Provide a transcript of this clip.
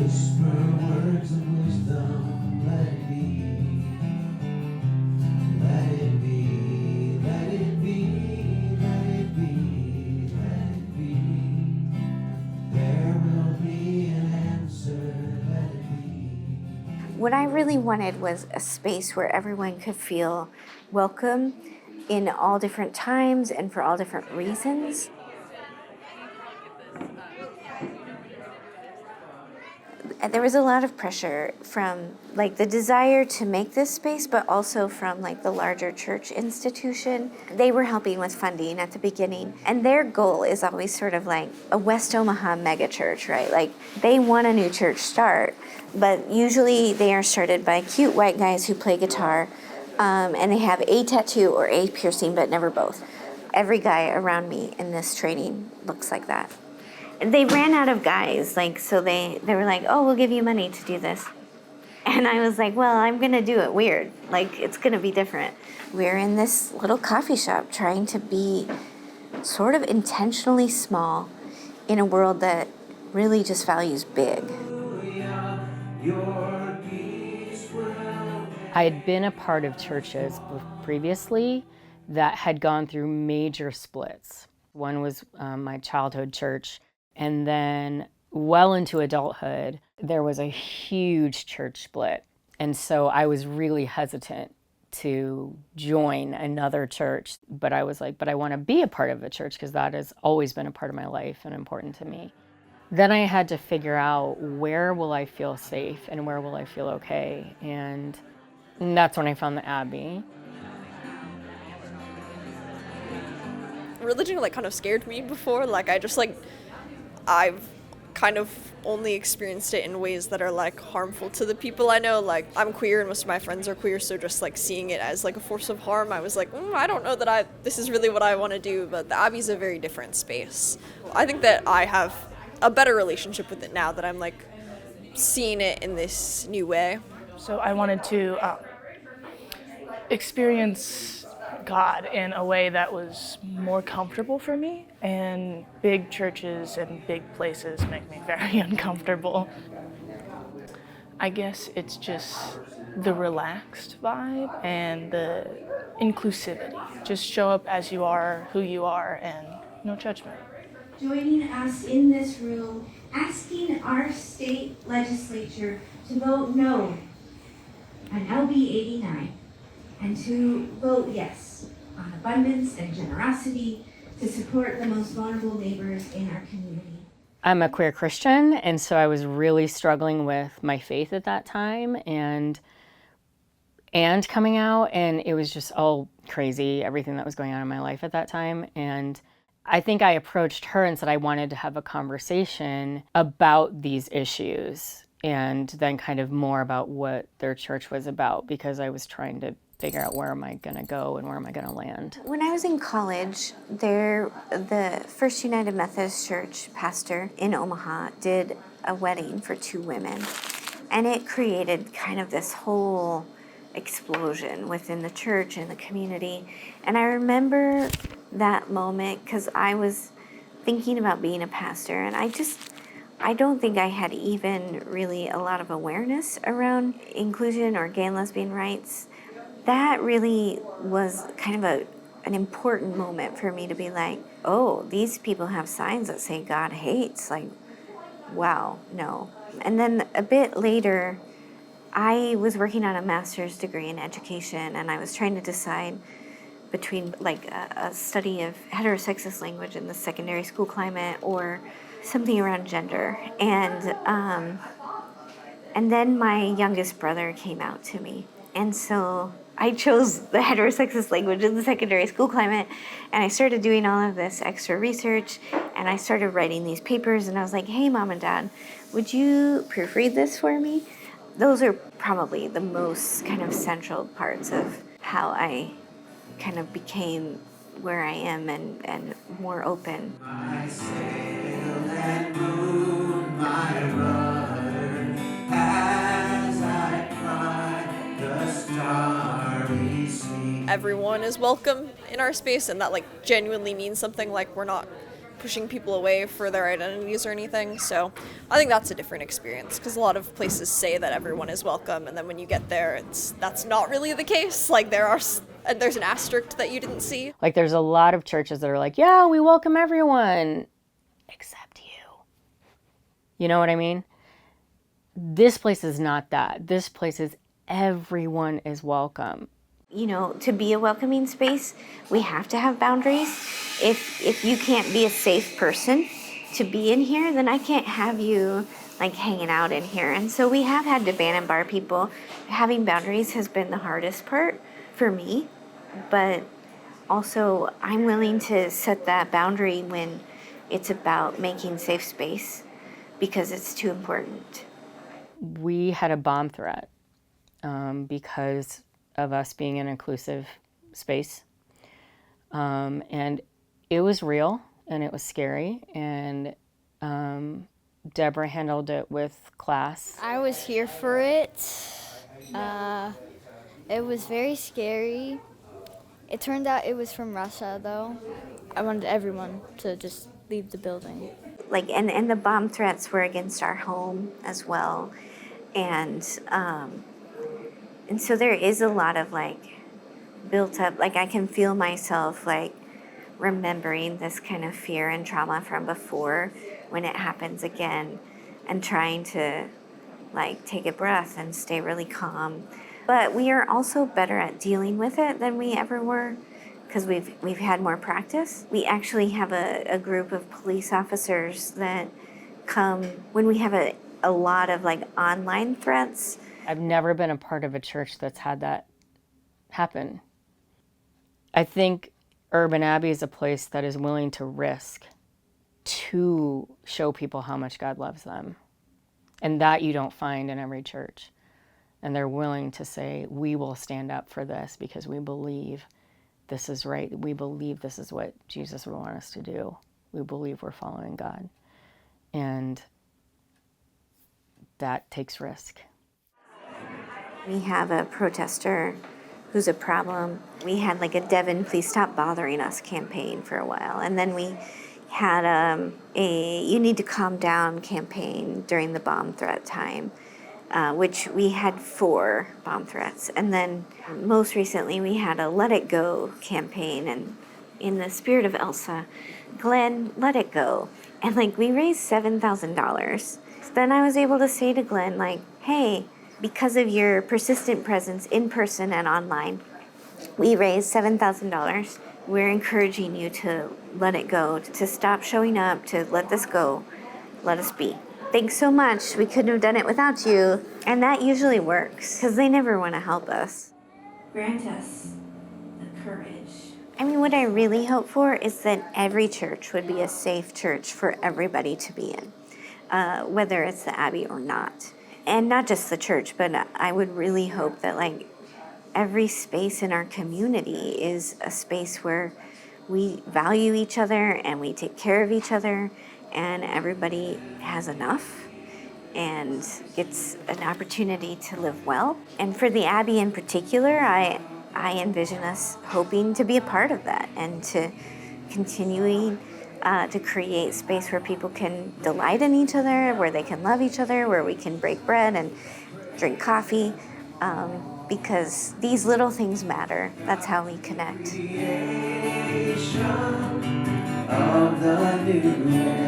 Whisper words of wisdom, let it be. Let it be, let it be, let it be, let it be. There will be an answer, let it be. What I really wanted was a space where everyone could feel welcome in all different times and for all different reasons. There was a lot of pressure from like the desire to make this space, but also from like the larger church institution. They were helping with funding at the beginning, and their goal is always sort of like a West Omaha megachurch, right? Like they want a new church start, but usually they are started by cute white guys who play guitar, and they have a tattoo or a piercing, but never both. Every guy around me in this training looks like that. They ran out of guys, like, so they were like, oh, we'll give you money to do this. And I was like, well, I'm gonna do it weird. Like, it's gonna be different. We're in this little coffee shop trying to be sort of intentionally small in a world that really just values big. I had been a part of churches previously that had gone through major splits. One was my childhood church, and then well into adulthood, there was a huge church split. And so I was really hesitant to join another church, but I was like, but I want to be a part of a church because that has always been a part of my life and important to me. Then I had to figure out where will I feel safe and where will I feel okay. And that's when I found the Abbey. Religion kind of scared me before. I've kind of only experienced it in ways that are harmful to the people I know. Like, I'm queer and most of my friends are queer, so just seeing it as a force of harm, I was like, I don't know that this is really what I want to do. But the Abbey's a very different space. I think that I have a better relationship with it now that I'm seeing it in this new way. So I wanted to experience God in a way that was more comfortable for me, and big churches and big places make me very uncomfortable. I guess it's just the relaxed vibe and the inclusivity. Just show up as you are, who you are, and no judgment. Joining us in this room, asking our state legislature to vote no on LB 89 and to vote yes on abundance and generosity to support the most vulnerable neighbors in our community. I'm a queer Christian, and so I was really struggling with my faith at that time and coming out, and it was just all crazy, everything that was going on in my life at that time. And I think I approached her and said I wanted to have a conversation about these issues and then kind of more about what their church was about, because I was trying to figure out where am I going to go and where am I going to land. When I was in college, the First United Methodist Church pastor in Omaha did a wedding for 2 women, and it created kind of this whole explosion within the church and the community. And I remember that moment because I was thinking about being a pastor, and I don't think I had even really a lot of awareness around inclusion or gay and lesbian rights. That really was kind of an important moment for me to be like, oh, these people have signs that say God hates. Like, wow, no. And then a bit later, I was working on a master's degree in education, and I was trying to decide between a study of heterosexist language in the secondary school climate or something around gender. And then my youngest brother came out to me. And so I chose the heterosexist language in the secondary school climate, and I started doing all of this extra research, and I started writing these papers, and I was like, hey, Mom and Dad, would you proofread this for me? Those are probably the most kind of central parts of how I kind of became where I am and more open. My sail and moon, my rudder, as I cry the starry sea. Everyone is welcome in our space, and that genuinely means something. We're not pushing people away for their identities or anything. So I think that's a different experience, because a lot of places say that everyone is welcome, and then when you get there, that's not really the case. Like there's an asterisk that you didn't see. Like there's a lot of churches that are like, yeah, we welcome everyone except you. You know what I mean? This place is not that. This place is everyone is welcome. You know, to be a welcoming space, we have to have boundaries. If you can't be a safe person to be in here, then I can't have you like hanging out in here. And so we have had to ban and bar people. Having boundaries has been the hardest part for me, but also I'm willing to set that boundary when it's about making safe space, because it's too important. We had a bomb threat because of us being an inclusive space. And it was real and it was scary. And Deborah handled it with class. I was here for it. It was very scary. It turned out it was from Russia, though. I wanted everyone to just leave the building. Like, and the bomb threats were against our home as well. And so there is a lot of like built up, like I can feel myself like remembering this kind of fear and trauma from before when it happens again, and trying to like take a breath and stay really calm. But we are also better at dealing with it than we ever were, because we've had more practice. We actually have a group of police officers that come when we have a lot of like online threats. I've never been a part of a church that's had that happen. I think Urban Abbey is a place that is willing to risk to show people how much God loves them. And that you don't find in every church. And they're willing to say, we will stand up for this because we believe this is right. We believe this is what Jesus would want us to do. We believe we're following God. And that takes risk. We have a protester who's a problem. We had like a Devin Please Stop Bothering Us campaign for a while. And then we had a You Need to Calm Down campaign during the bomb threat time, which we had 4 bomb threats. And then most recently we had a Let It Go campaign. And in the spirit of Elsa, Glenn, let it go. And like we raised $7,000. So then I was able to say to Glenn, like, hey, because of your persistent presence in person and online, we raised $7,000. We're encouraging you to let it go, to stop showing up, to let this go, let us be. Thanks so much. We couldn't have done it without you. And that usually works, because they never want to help us. Grant us the courage. I mean, what I really hope for is that every church would be a safe church for everybody to be in, whether it's the Abbey or not. And not just the church, but I would really hope that like every space in our community is a space where we value each other and we take care of each other, and everybody has enough and gets an opportunity to live well. And for the Abbey in particular, I envision us hoping to be a part of that and to continuing to create space where people can delight in each other, where they can love each other, where we can break bread and drink coffee, because these little things matter. That's how we connect. Creation of the new